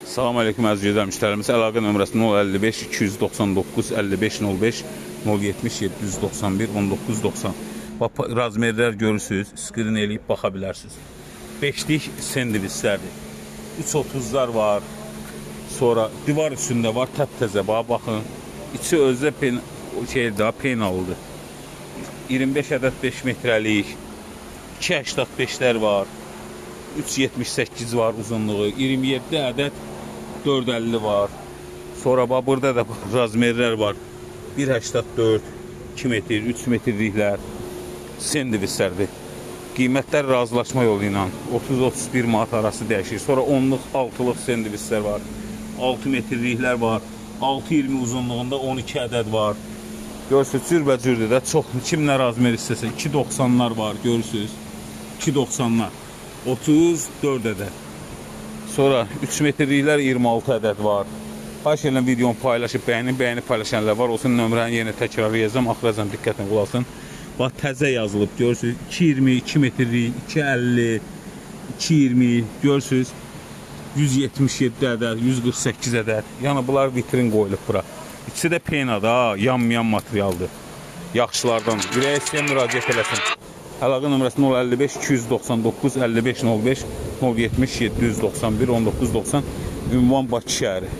Salam aleyküm əziz gözəl müştərimiz. Əlaqə nömrəsi 055 299 5505 070 791 1990. Razmerlər görürsünüz, skrin eləyib baxa bilərsiniz. 5'lik sendviçlərdir. 330'lar var. Sonra divar üstündə var, təptəzə baxın. İçi özdə penalıdır. 25 ədəd 5 metrəlik, 2.85'lər var. 3.78 var uzunluğu, 27 ədəd 4.50 var. Sonra burada da razmerlər var. 1.84, 2 metr, 3 metrliklər sendviçlərdir. Qiymətlər razılaşma yolu ilə 30-31 manat arası dəyişir. Sonra 10'luq, 6'lıq sendviçlər var. 6 metrliklər var. 6.20 uzunluğunda 12 ədəd var. Görürsünüz, cürbəcürdür də çox. Kim nə razmer istəsə 2.90'lar var, görürsünüz. 2.90'lar. 34 ədəd. Sonra 3 metrliklər 26 ədəd var. Xahiş edirəm videonu paylaşıb bəyənib paylaşanlar var. Olsun nömrəni yenə təkrarlayacağım. Axıracan diqqətlə qulaq asın. Bax təzə yazılıb, görürsünüz. 2.20, 2 metrlik, 2.50, 2.20, görürsünüz. 177 ədəd, 148 ədəd. Yəni bunlar vitrin qoyulub bura. İkisi də penada, yanmayan materialdır. Yaxşılardan. Ürəyə istəyən müraciət eləsin. Əlaqə nömrəsi 055 299 5505 070 791 1990. Ünvan Bakı şəhəri.